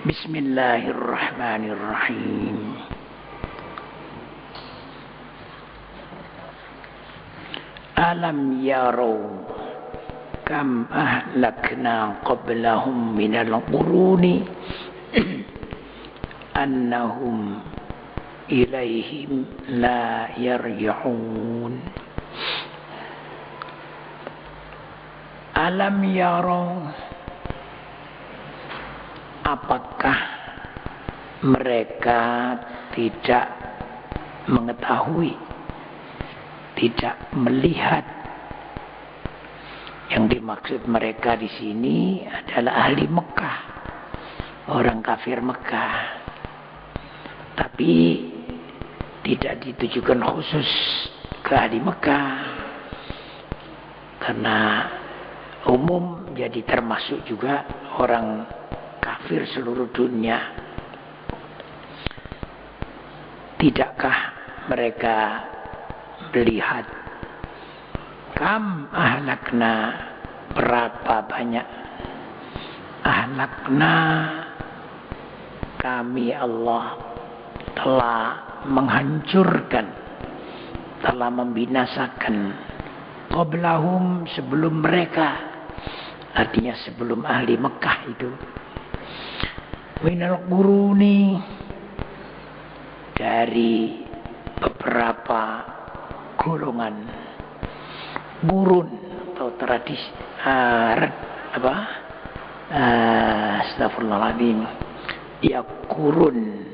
Bismillahirrahmanirrahim. Alam yarau kam ahlakna qablahum minal quruni annahum ilaihim la yarji'un. Alam yarau, apakah mereka tidak mengetahui, tidak melihat? Yang dimaksud mereka di sini adalah ahli Mekah, orang kafir Mekah. Tapi tidak ditujukan khusus ke ahli Mekah, karena umum, jadi termasuk juga orang kafir seluruh dunia. Tidakkah mereka melihat kam ahlakna, berapa banyak ahlakna, kami Allah telah menghancurkan, telah membinasakan, qablahum, sebelum mereka, artinya sebelum ahli Mekah itu, minal quruni, dari beberapa golongan gurun atau tradisi, astagfirullahaladzim, ya kurun,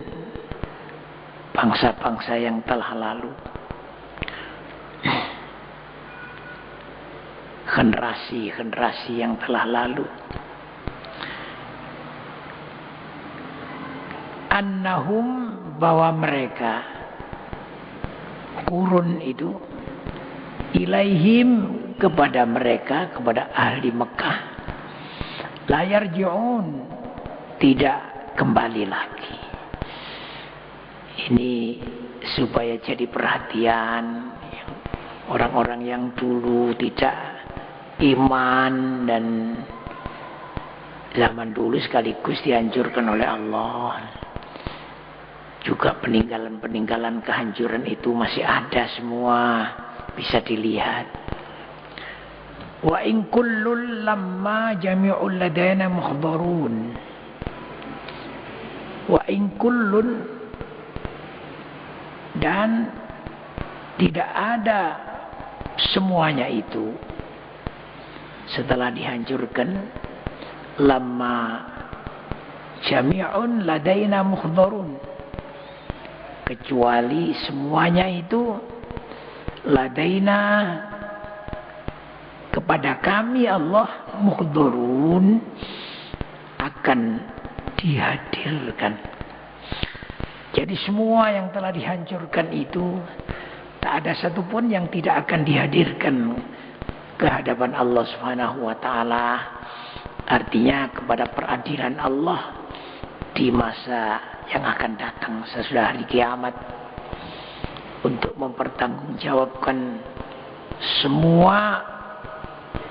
bangsa-bangsa yang telah lalu, generasi-generasi yang telah lalu. Annahum, bahwa mereka, kurun itu, ilaihim, kepada mereka, kepada ahli Mekah, la yarji'un, tidak kembali lagi. Ini supaya jadi perhatian orang-orang yang dulu tidak iman dan zaman dulu sekaligus dihancurkan oleh Allah. Juga peninggalan-peninggalan kehancuran itu masih ada semua, bisa dilihat. Wa in kullun lamma jami'ul ladaina muhdharun. Wa in kullun, dan tidak ada semuanya itu setelah dihancurkan, lamma jami'un ladaina muhdharun, kecuali semuanya itu ladaina, kepada kami Allah, muhdharun, akan dihadirkan. Jadi semua yang telah dihancurkan itu tak ada satupun yang tidak akan dihadirkan ke hadapan Allah Subhanahu wa taala. Artinya kepada peradilan Allah di masa yang akan datang sesudah hari kiamat, untuk mempertanggungjawabkan semua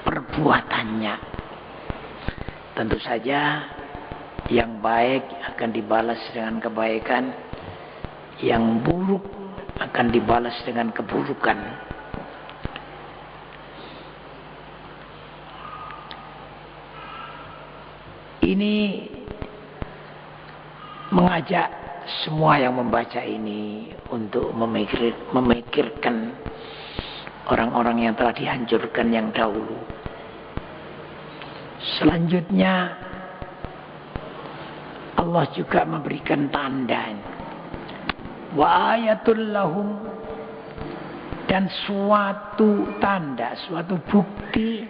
perbuatannya. Tentu saja yang baik akan dibalas dengan kebaikan, yang buruk akan dibalas dengan keburukan. Ini mengajak semua yang membaca ini untuk memikirkan orang-orang yang telah dihancurkan yang dahulu. Selanjutnya Allah juga memberikan tanda, wa ayatul lahum, dan suatu tanda, suatu bukti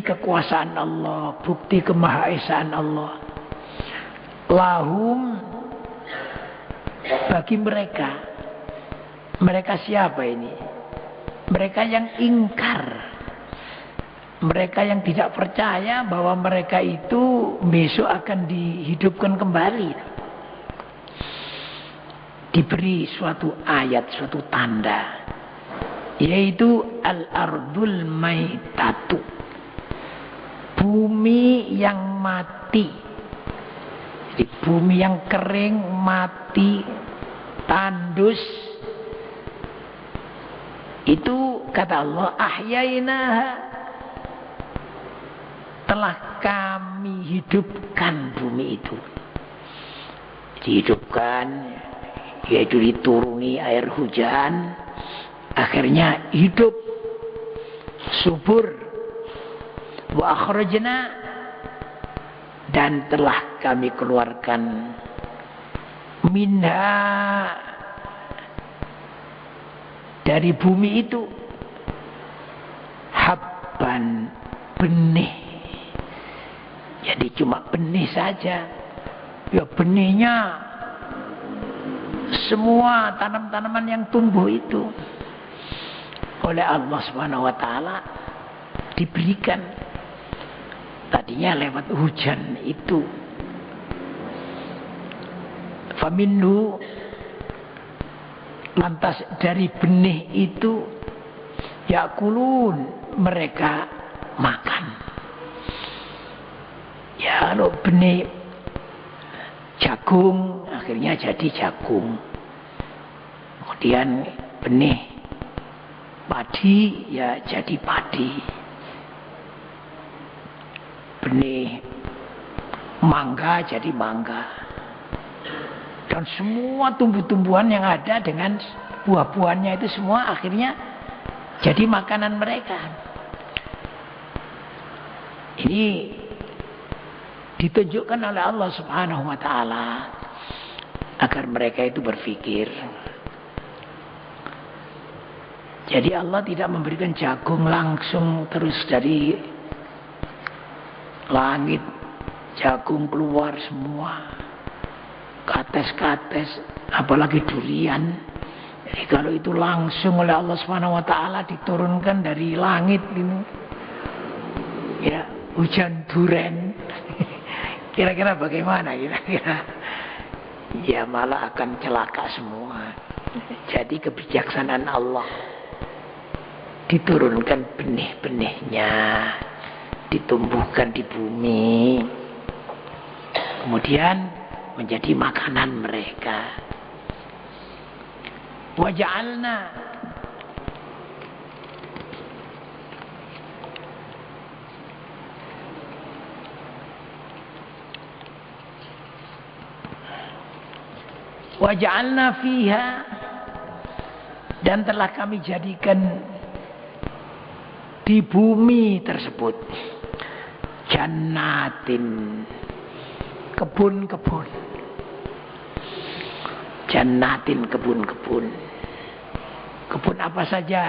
kekuasaan Allah, bukti kemahaesaan Allah, lahum, bagi mereka. Mereka siapa ini? Mereka yang ingkar, mereka yang tidak percaya bahwa mereka itu besok akan dihidupkan kembali. Diberi suatu ayat, suatu tanda, yaitu al-ardul maitatu, bumi yang mati, Di bumi yang kering, mati, tandus, itu kata Allah, ahyainaha, telah kami hidupkan bumi itu. Dihidupkan, yaitu dituruni air hujan, akhirnya hidup, subur. Wa akhrajna, dan telah kami keluarkan minha, dari bumi itu, habban, benih. Jadi cuma benih saja. Ya benihnya semua tanam-tanaman yang tumbuh itu oleh Allah Subhanahu wa taala diberikan. Tadinya lewat hujan itu. Faminhu, lantas dari benih itu, yakulun, mereka makan. Ya, kalau benih jagung, akhirnya jadi jagung. Kemudian benih padi, ya jadi padi. Benih mangga jadi mangga. Dan semua tumbuh-tumbuhan yang ada dengan buah-buahnya itu semua akhirnya jadi makanan mereka. Ini ditunjukkan oleh Allah Subhanahu wa taala agar mereka itu berpikir. Jadi Allah tidak memberikan jagung langsung terus dari langit, jagung keluar semua, kates-kates, apalagi durian. Jadi kalau itu langsung oleh Allah Subhanahu wa taala diturunkan dari langit ini, ya, hujan durian. Kira-kira bagaimana kira-kira? Ya malah akan celaka semua. Jadi kebijaksanaan Allah, diturunkan benih-benihnya, ditumbuhkan di bumi, kemudian menjadi makanan mereka. Waja'alna, waja'alna fiha, dan telah kami jadikan di bumi tersebut jannatin, kebun-kebun. Jannatin, kebun-kebun. Kebun apa saja?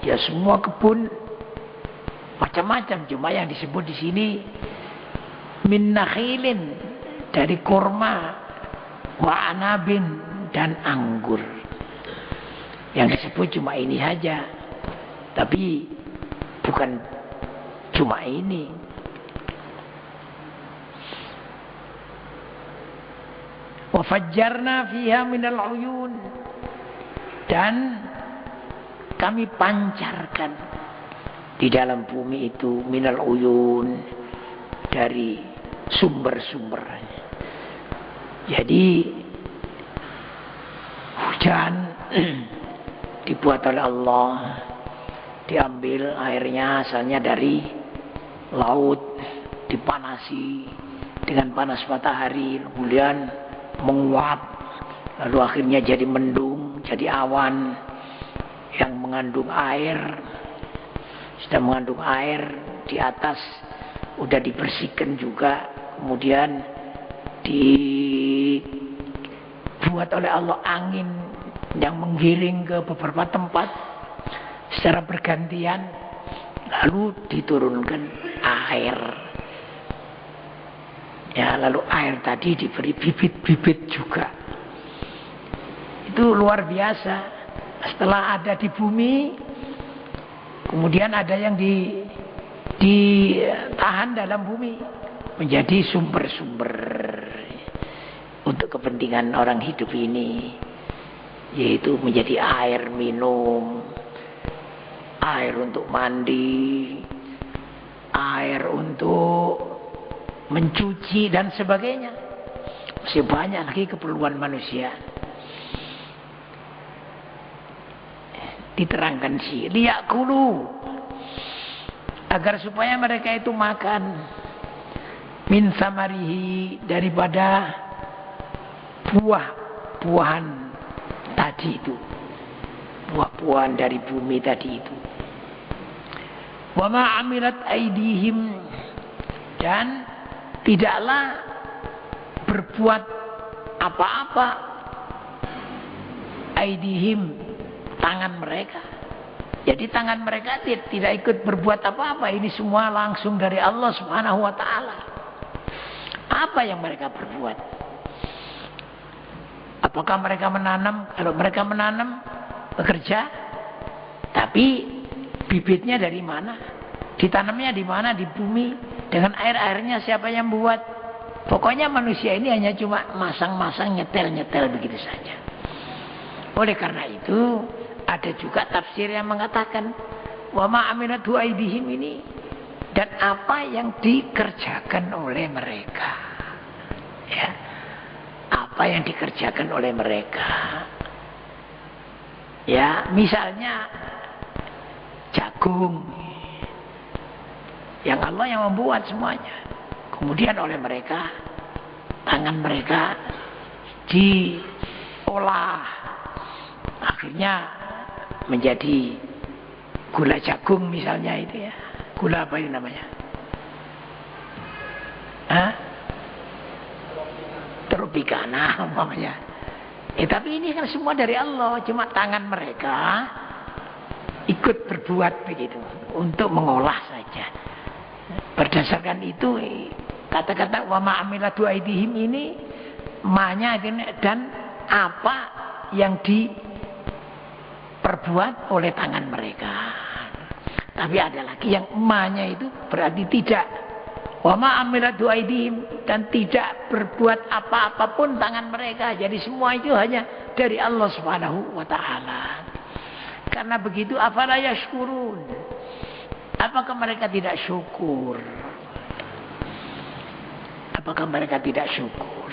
Ya semua kebun macam-macam, cuma yang disebut di sini min nakhilin, dari kurma, wa anabin, dan anggur. Yang disebut cuma ini saja. Tapi bukan cuma ini. Wa fajjarna fiha minal uyun, dan kami pancarkan di dalam bumi itu minal uyun, dari sumber-sumber. Jadi hujan dibuat oleh Allah, diambil airnya asalnya dari laut, dipanasi dengan panas matahari, kemudian menguap, lalu akhirnya jadi mendung, jadi awan yang mengandung air. Sudah mengandung air, di atas udah dibersihkan juga, kemudian dibuat oleh Allah angin yang menggiring ke beberapa tempat secara bergantian, lalu diturunkan air. Ya, lalu air tadi diberi bibit-bibit juga. Itu luar biasa. Setelah ada di bumi, kemudian ada yang ditahan dalam bumi menjadi sumber-sumber untuk kepentingan orang hidup ini, yaitu menjadi air minum, air untuk mandi, air untuk mencuci dan sebagainya. Masih banyak lagi keperluan manusia. Diterangkan sih, liyakulu, agar supaya mereka itu makan min samarihi, daripada buah-buahan tadi itu, buah-buahan dari bumi tadi itu. Wa ma amilat aidihim, dan tidaklah berbuat apa-apa aidihim, tangan mereka. Jadi tangan mereka tidak ikut berbuat apa-apa. Ini semua langsung dari Allah Subhanahu wa ta'ala. Apa yang mereka berbuat? Apakah mereka menanam? Kalau mereka menanam, bekerja, tapi bibitnya dari mana? Ditanamnya di mana? Di bumi. Dengan air-airnya siapa yang buat? Pokoknya manusia ini hanya cuma masang-masang, nyetel-nyetel begitu saja. Oleh karena itu, ada juga tafsir yang mengatakan wa ma aminatu aidihim ini, dan apa yang dikerjakan oleh mereka. Ya. Apa yang dikerjakan oleh mereka. Ya, misalnya jagung. Yang Allah yang membuat semuanya. Kemudian oleh mereka, tangan mereka diolah. Akhirnya menjadi gula jagung misalnya itu ya. Gula apa itu namanya? Hah? Tropicana namanya. Tapi ini kan semua dari Allah. Cuma tangan mereka ikut berbuat begitu. Untuk mengolah saja. Berdasarkan itu kata-kata wa ma'amilatu aidihim ini ma-nya dan apa yang diperbuat oleh tangan mereka. Tapi ada lagi yang ma-nya itu berarti tidak. Wa ma'amilatu aidihim, dan tidak berbuat apa-apapun tangan mereka. Jadi semua itu hanya dari Allah Subhanahu wa ta'ala. Karena begitu afala yashkurun. Apakah mereka tidak syukur? Apakah mereka tidak syukur?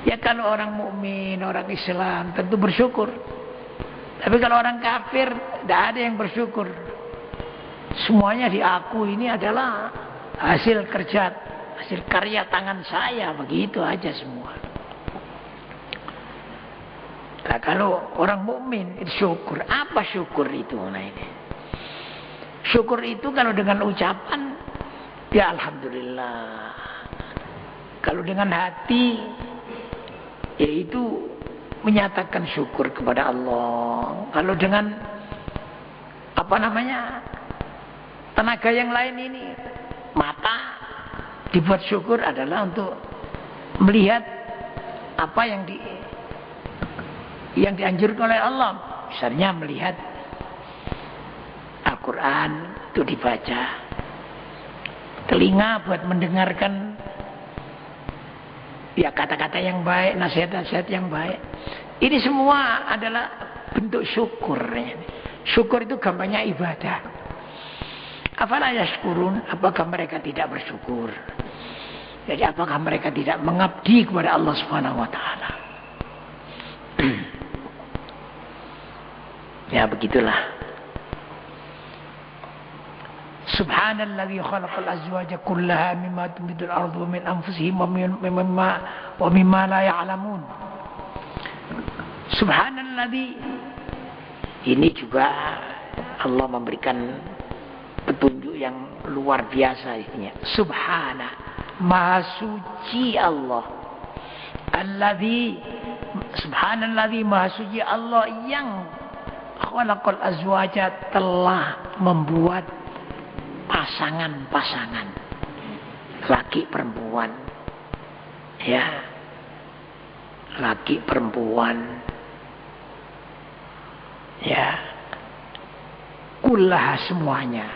Ya kalau orang mukmin, orang Islam tentu bersyukur. Tapi kalau orang kafir, tidak ada yang bersyukur. Semuanya diakui ini adalah hasil kerja, hasil karya tangan saya, begitu aja semua. Nah, kalau orang mukmin itu syukur. Apa syukur itu? Nah ini. Syukur itu kalau dengan ucapan, ya alhamdulillah. Kalau dengan hati, yaitu menyatakan syukur kepada Allah. Kalau dengan tenaga yang lain ini, mata dibuat syukur adalah untuk melihat apa yang dianjurkan oleh Allah. Misalnya melihat Al-Quran itu dibaca. Telinga buat mendengarkan ya kata-kata yang baik, nasihat-nasihat yang baik. Ini semua adalah bentuk syukur. Syukur itu gampangnya ibadah. Afala yashkurun, apakah mereka tidak bersyukur? Jadi apakah mereka tidak mengabdi kepada Allah Subhanahu wa ta'ala? Ya begitulah. Subhanalladzi khalaqal azwaja kullaha mimma tunbitul ardu wa min anfusihim wa mimma la ya'lamun. Subhanalladzi, ini juga Allah memberikan petunjuk yang luar biasa isinya. Subhana, maha suci Allah. Subhanalladzi, maha suci Allah yang khalaqal azwaja, telah membuat pasangan-pasangan laki perempuan, ya, laki perempuan, ya, kullaha semuanya,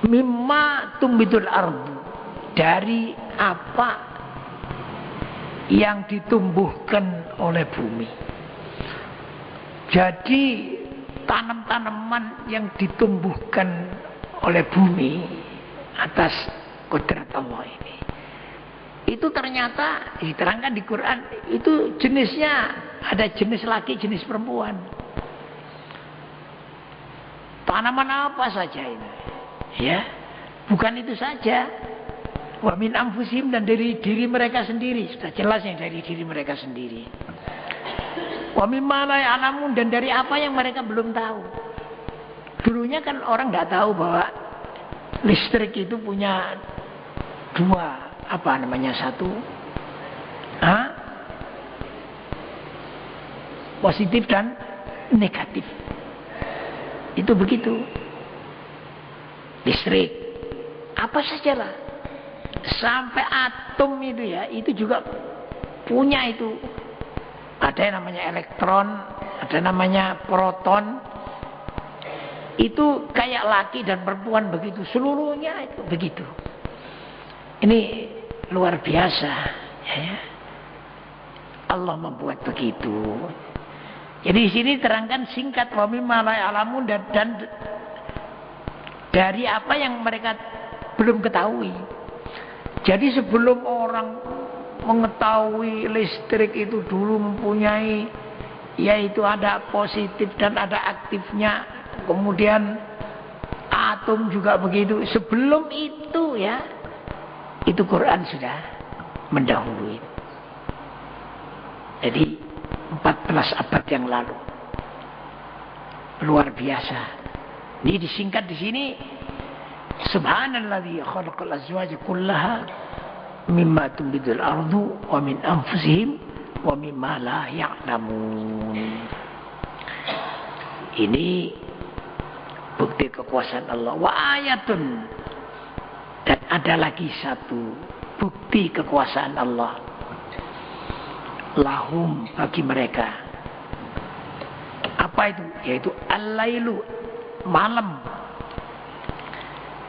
mimma tumbitul ardu, dari apa yang ditumbuhkan oleh bumi. Jadi tanam-tanaman yang ditumbuhkan oleh bumi atas kodrat Allah itu ternyata diterangkan di Quran itu jenisnya ada jenis laki, jenis perempuan. Tanaman apa saja ini, ya, bukan itu saja. Wa min anfusihim, dan dari diri mereka sendiri, sudah jelas yang dari diri mereka sendiri. Wa mimma la ya'lamun, dan dari apa yang mereka belum tahu. Dulunya kan orang nggak tahu bahwa listrik itu punya dua, apa namanya, satu positif dan negatif. Itu begitu. Listrik apa saja lah, sampai atom itu ya, itu juga punya itu. Ada yang namanya elektron, ada namanya proton. Itu kayak laki dan perempuan begitu, seluruhnya itu begitu. Ini luar biasa, ya. Allah membuat begitu. Jadi di sini terangkan singkat, wa mimma la ya'lamun, dan dari apa yang mereka belum ketahui. Jadi sebelum orang mengetahui listrik itu dulu mempunyai, yaitu ada positif dan ada aktifnya, kemudian atom juga begitu. Sebelum itu ya, itu Quran sudah mendahului. Jadi 14 abad yang lalu. Luar biasa. Ini disingkat di sini, Subhanalladzi khalaqal azwaja kullaha mimma tunbitul ardu wa min anfusihim wa mimma la ya'lamun. Ini bukti kekuasaan Allah. Wa ayatun, dan ada lagi satu bukti kekuasaan Allah. Lahum, bagi mereka. Apa itu? Yaitu al-lailu, malam.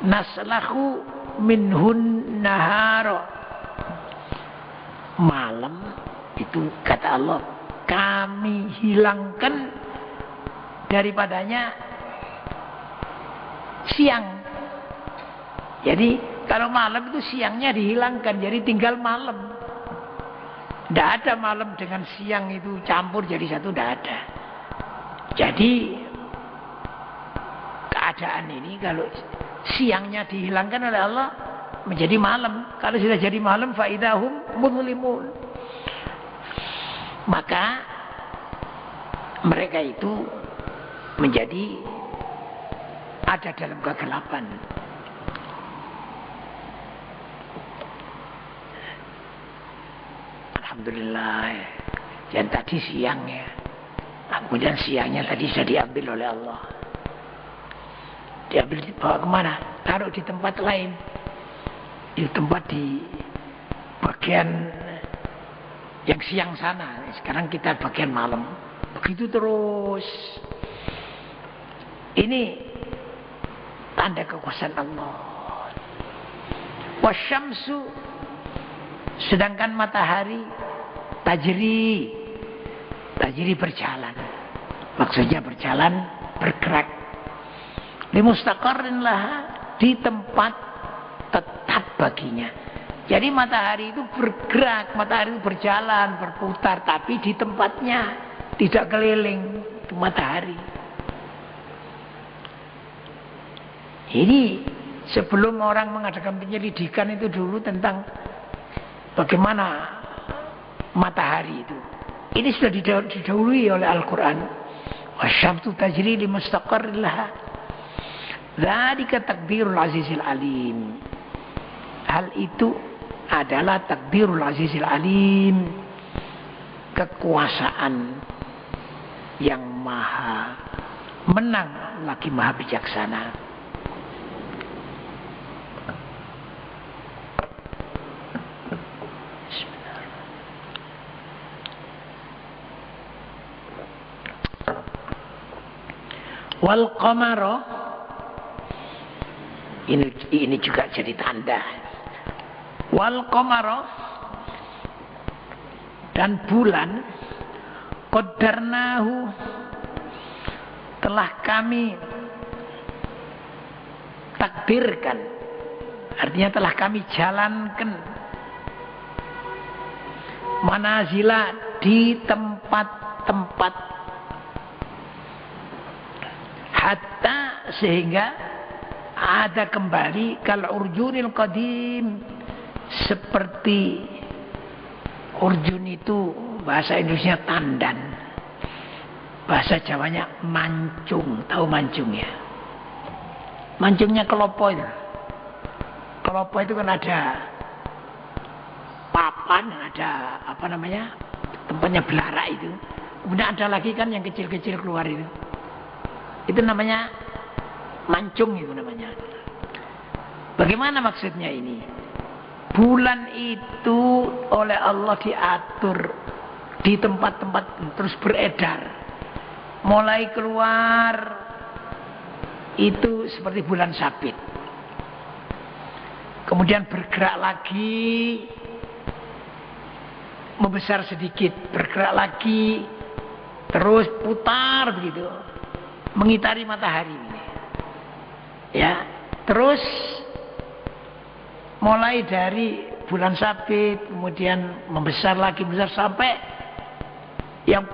Naslahu minhun nahara. Malam itu kata Allah, kami hilangkan daripadanya siang. Jadi kalau malam itu siangnya dihilangkan, jadi tinggal malam. Tidak ada malam dengan siang itu campur jadi satu, tidak ada. Jadi keadaan ini kalau siangnya dihilangkan oleh Allah menjadi malam. Kalau sudah jadi malam, faidahum mudlimun, maka mereka itu menjadi ada dalam kegelapan. Alhamdulillah. Dan tadi siangnya, kemudian siangnya tadi sudah diambil oleh Allah. Diambil, dibawa kemana? Taruh di tempat lain. Di tempat di bagian yang siang sana. Sekarang kita bagian malam. Begitu terus. Ini tanda kekuasaan Allah. Wasyamsu, sedangkan matahari tajri berjalan. Maksudnya berjalan, bergerak. Limustaqarrin laha, di tempat tetap baginya. Jadi matahari itu bergerak, matahari itu berjalan, berputar, tapi di tempatnya, tidak keliling itu matahari. Ini sebelum orang mengadakan penyelidikan itu dulu tentang bagaimana matahari itu. Ini sudah didahului oleh Al-Quran. Wasyamsu tajri limustaqarrin laha. Dzalika takdirul azizil alim. Hal itu adalah takdirul azizil alim, kekuasaan yang maha menang lagi maha bijaksana. Wal qamara, ini juga jadi tanda. Wal qamara, dan bulan, qaddarnahu, telah kami takdirkan, artinya telah kami jalankan manazila di tempat-tempat, hatta sehingga ada kembali kal urjunil qadim, seperti urjun itu bahasa Indonesia tandan, bahasa Jawanya mancung. Tahu mancung ya? Mancungnya kelopo itu. Kelopo itu kan ada papan, ada apa namanya, tempatnya belara itu. Kemudian ada lagi kan yang kecil-kecil keluar itu. Itu namanya mancung itu namanya. Bagaimana maksudnya ini? Bulan itu oleh Allah diatur di tempat-tempat terus beredar. Mulai keluar itu seperti bulan sabit. Kemudian bergerak lagi, membesar sedikit, bergerak lagi, terus putar begitu, mengitari matahari. Ya, terus mulai dari bulan sabit, kemudian membesar lagi, membesar sampai yang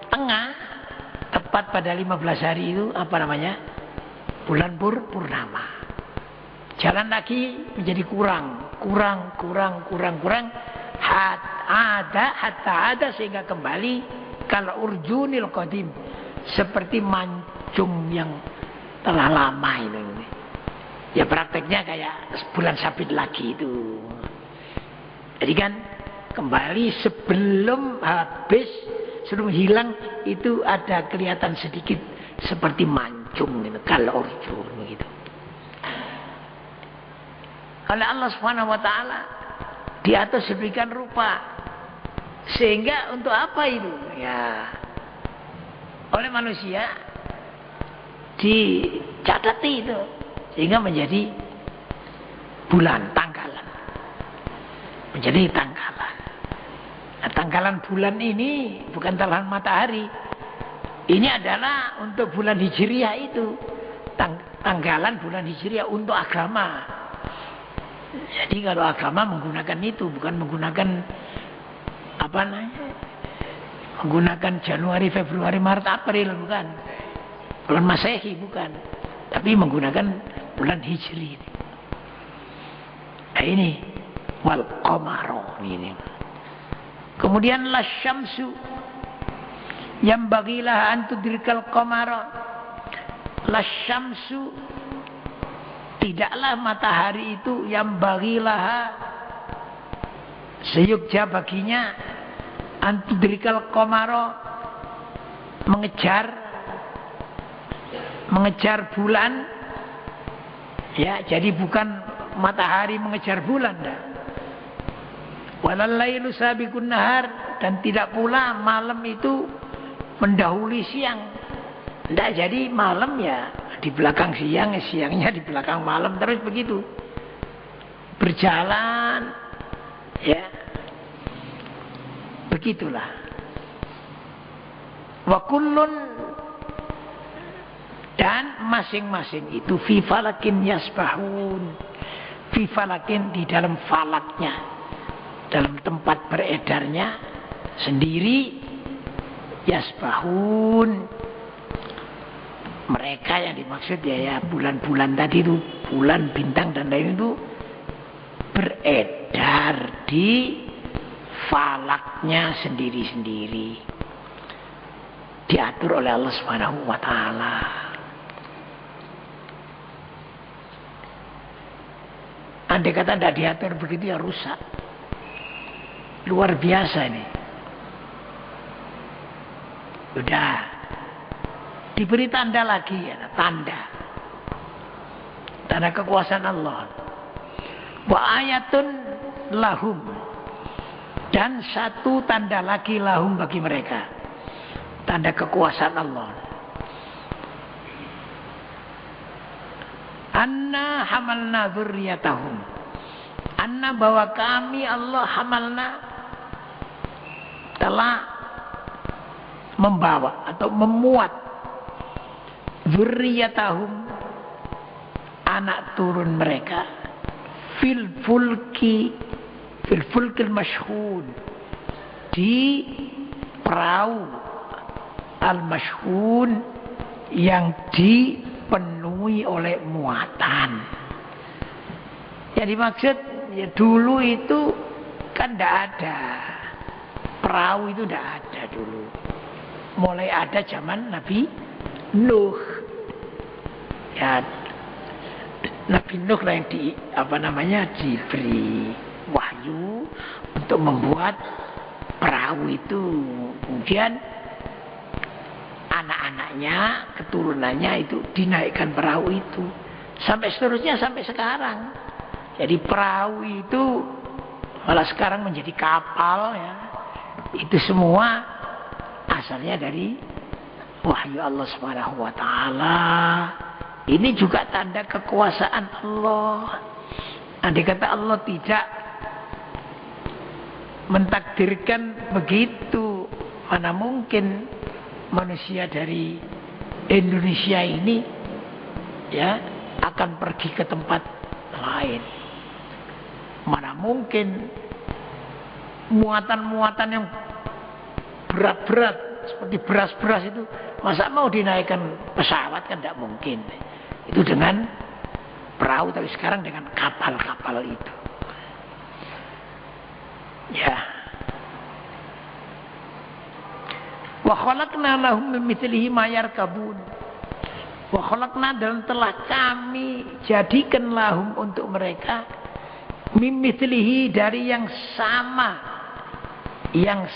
tengah, tepat pada 15 hari itu apa namanya? Bulan purnama. Jalan lagi menjadi kurang, hatta ada sehingga kembali kalau urjunil qadim, seperti mancung yang telah lama ini. Ya prakteknya kayak bulan sabit lagi itu. Jadi kan kembali sebelum habis, sebelum hilang itu ada kelihatan sedikit seperti mancung gitu, kalau urjun gitu. Oleh Allah Subhanahu wa taala diatur sedemikian rupa, sehingga untuk apa itu? Ya, oleh manusia dicatati itu, sehingga menjadi bulan, tanggalan. Menjadi tanggalan. Nah, tanggalan bulan ini bukan tanggalan matahari. Ini adalah untuk bulan Hijriah itu. Tanggalan bulan Hijriah untuk agama. Jadi kalau agama menggunakan itu, bukan menggunakan apa namanya? Menggunakan Januari, Februari, Maret, April, bukan. Bulan Masehi, bukan. Tapi menggunakan bulan Hijri. Nah ini wal qamaro ini. Kemudian lasyamsu yang bagilah antudrikal qamaro. Lasyamsu, tidaklah matahari itu yang bagilah seyukja baginya antudrikal qamaro, mengejar bulan. Ya, jadi bukan matahari mengejar bulan dah. Walal lailu sabiqun nahar, dan tidak pula malam itu mendahului siang. Tidak, jadi malam ya di belakang siang, siangnya di belakang malam, terus begitu. Berjalan ya. Begitulah. Wa kullun, dan masing-masing itu fi falakin yasbahun. Fi falakin, di dalam falaknya, dalam tempat beredarnya sendiri, yasbahun. Mereka yang dimaksud ya bulan-bulan tadi itu, bulan, bintang dan lain itu beredar di falaknya sendiri-sendiri, diatur oleh Allah Subhanahu wa taala. Andai kata tidak diatur begitu ya rusak. Luar biasa ini. Sudah diberi tanda lagi ya, tanda kekuasaan Allah. Wa ayatun lahum, dan satu tanda lagi lahum bagi mereka, tanda kekuasaan Allah. Anna hamalna dzurriyyatahum, anna, bahwa kami Allah hamalna telah membawa atau memuat dzurriyyatahum, anak turun mereka, fil fulkil mashhun, di perahu al-mashhun yang dipenuhi oleh muatan. Yang dimaksud ya dulu itu kan tidak ada perahu, itu tidak ada dulu. Mulai ada zaman Nabi Nuh. Ya, Nabi Nuh lah yang diberi wahyu untuk membuat perahu itu. Kemudian anak-anaknya, keturunannya itu dinaikkan perahu itu. Sampai seterusnya sampai sekarang. Jadi perahu itu malah sekarang menjadi kapal ya. Itu semua asalnya dari wahyu Allah Subhanahu wa taala. Ini juga tanda kekuasaan Allah. Andai kata Allah tidak mentakdirkan begitu, mana mungkin manusia dari Indonesia ini ya akan pergi ke tempat lain. Mana mungkin muatan-muatan yang berat-berat seperti beras-beras itu masa mau dinaikkan pesawat, kan tidak mungkin. Itu dengan perahu, tapi sekarang dengan kapal-kapal itu. Ya. Wa khalaqna lahum min mithlihi ma yarkabun. Wa khalaqna, dan telah kami jadikan lahum untuk mereka min mithlihi, dari yang sama, yang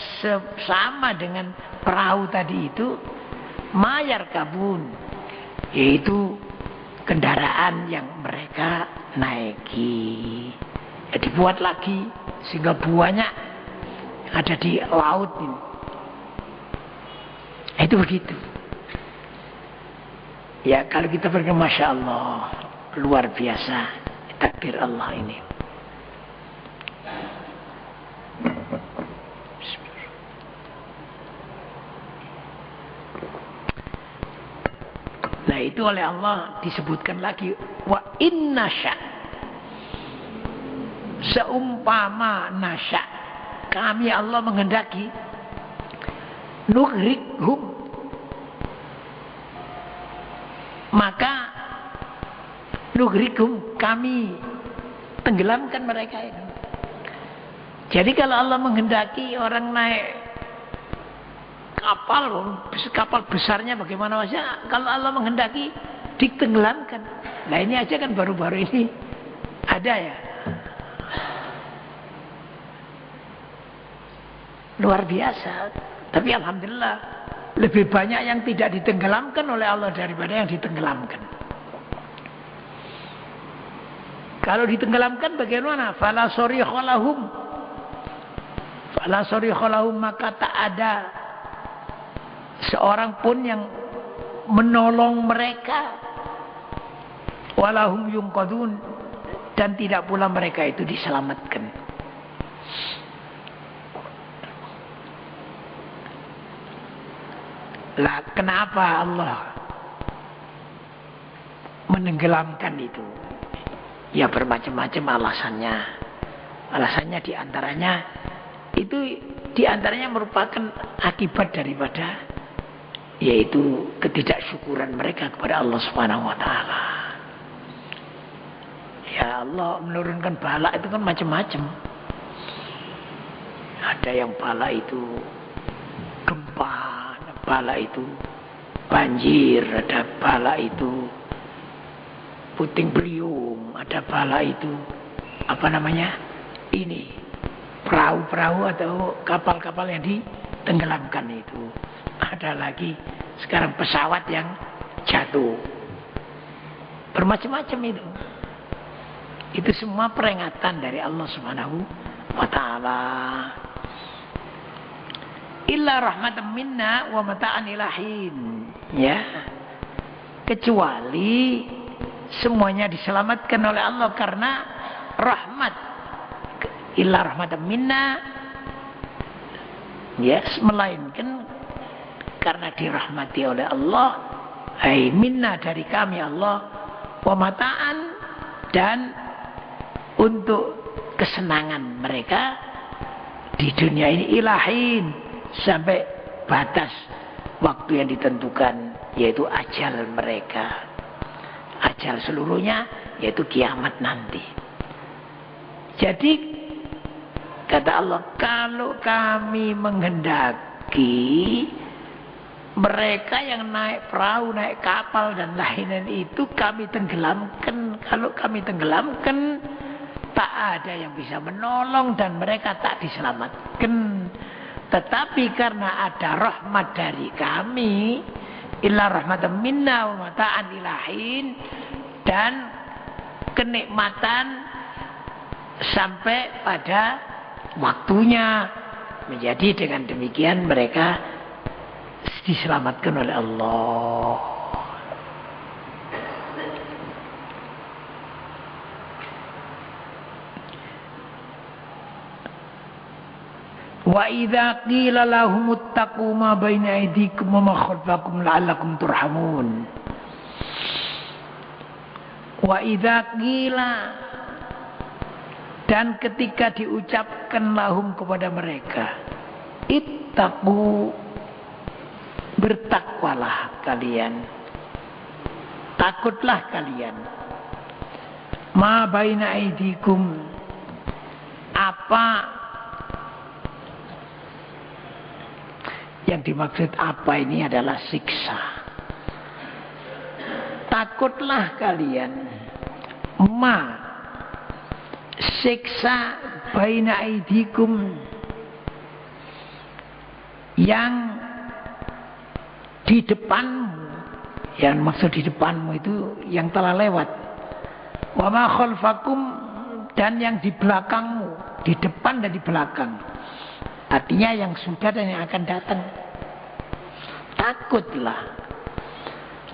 sama dengan perahu tadi itu, ma yarkabun, yaitu kendaraan yang mereka naiki. Ya, dibuat lagi sehingga buahnya ada di laut ini. Itu begitu. Ya, kalau kita berkata Masya Allah, luar biasa takdir Allah ini. Nah, itu oleh Allah disebutkan lagi, wa inna sya, seumpama nasya, kami Allah menghendaki, nughrikhum, maka nughrikhum, kami tenggelamkan mereka itu. Jadi kalau Allah menghendaki orang naik kapal besarnya bagaimana saja, kalau Allah menghendaki ditenggelamkan. Nah, ini aja kan baru-baru ini ada ya. Luar biasa. Tapi alhamdulillah lebih banyak yang tidak ditenggelamkan oleh Allah daripada yang ditenggelamkan. Kalau ditenggelamkan bagaimana? Fala sorikholahum, maka tak ada seorang pun yang menolong mereka, walahum yungqadun, dan tidak pula mereka itu diselamatkan. Lah, kenapa Allah menenggelamkan itu? Ya, bermacam-macam alasannya. Alasannya diantaranya itu merupakan akibat daripada yaitu ketidaksyukuran mereka kepada Allah Subhanahu wa taala. Ya, Allah menurunkan bala itu kan macam-macam. Ada yang bala itu gempa, ada bala itu banjir, ada bala itu puting beliung, ada bala itu ini perahu-perahu atau kapal-kapal yang ditenggelamkan itu. Ada lagi sekarang pesawat yang jatuh. Bermacam-macam itu. Itu semua peringatan dari Allah Subhanahu wa taala. Illa rahmatan minna wa mata'an ilahin. Ya. Kecuali semuanya diselamatkan oleh Allah karena rahmat. Illa rahmatan minna, yes, melainkan karena dirahmati oleh Allah, hai minna, dari kami Allah, wa mata'an, dan untuk kesenangan mereka di dunia ini ilahin sampai batas waktu yang ditentukan, yaitu ajal mereka. Ajal seluruhnya yaitu kiamat nanti. Jadi kata Allah, kalau kami menghendaki mereka yang naik perahu, naik kapal dan lain-lain itu kami tenggelamkan. Kalau kami tenggelamkan, tak ada yang bisa menolong dan mereka tak diselamatkan. Tetapi karena ada rahmat dari kami, illa rahmatan minna wa mata'an ilahin, dan kenikmatan sampai pada waktunya, menjadi dengan demikian mereka diselamatkan oleh Allah. Wa idza qila lahum ittaqu ma baina aydikum wa ma khalfakum la'allakum turhamun. Wa idza qila, dan ketika diucapkan lahum kepada mereka, ittaqu, bertakwalah kalian, takutlah kalian, ma baina aydikum, apa yang dimaksud apa ini adalah siksa. Takutlah kalian, ma, siksa baina aidikum, yang di depanmu. Yang maksud di depanmu itu yang telah lewat. Wa ma khalfakum, dan yang di belakangmu, di depan dan di belakang. Artinya yang sudah dan yang akan datang. Takutlah,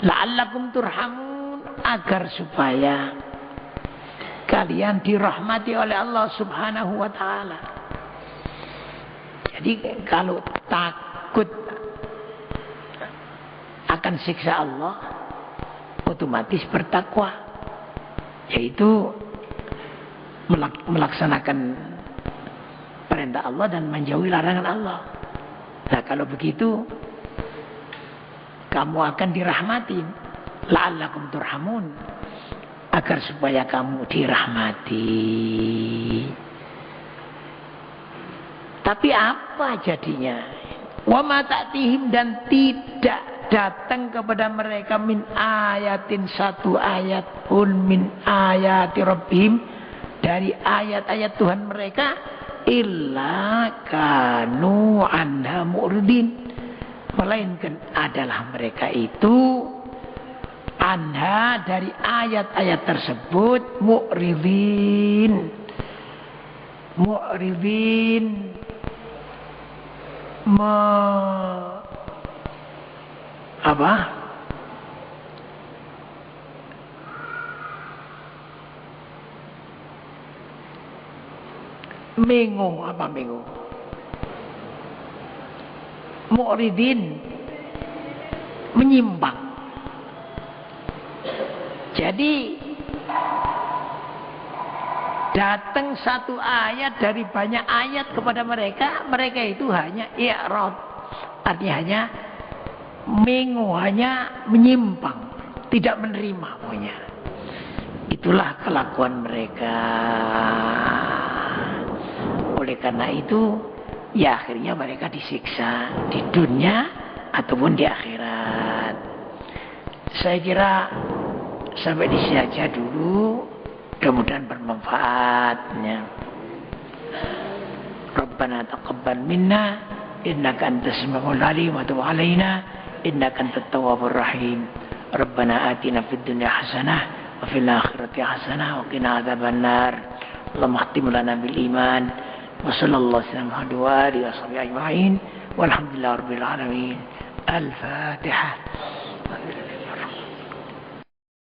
la'allakum turhamun, agar supaya kalian dirahmati oleh Allah Subhanahu wa ta'ala. Jadi kalau takut akan siksa Allah, otomatis bertakwa, yaitu melaksanakan perintah Allah dan menjauhi larangan Allah. Nah kalau begitu, kamu akan dirahmati, la'allakum turhamun, agar supaya kamu dirahmati. Tapi apa jadinya? Wa ma ta'tihim, dan tidak datang kepada mereka min ayatin, satu ayat pun, min ayati rabbihim, dari ayat-ayat Tuhan mereka, illa kanu anha mu'ridin, melainkan adalah mereka itu anha, dari ayat-ayat tersebut, mu'ridin, mengung, mu'ridin, menyimpang. Jadi datang satu ayat dari banyak ayat kepada mereka, mereka itu hanya i'rad, artinya hanya mengung, hanya menyimpang, tidak menerima pokoknya. Itulah kelakuan mereka. Oleh karena itu, ya akhirnya mereka disiksa di dunia ataupun di akhirat. Saya kira sampai di sini saja dulu, mudah-mudahan bermanfaatnya. Rabbana taqabbal minna innaka antas samiul alim wa tub alaina innaka antat tawwabur rahim. Rabbana atina fid dunya hasanah wa fil akhirati hasanah wa qina adzabannar. Allahumma khtim lana bil iman. Wa sallallahu alaihi wa alihi wa sahbihi ajma'in walhamdulillahi rabbil alamin. Al-Fatihah.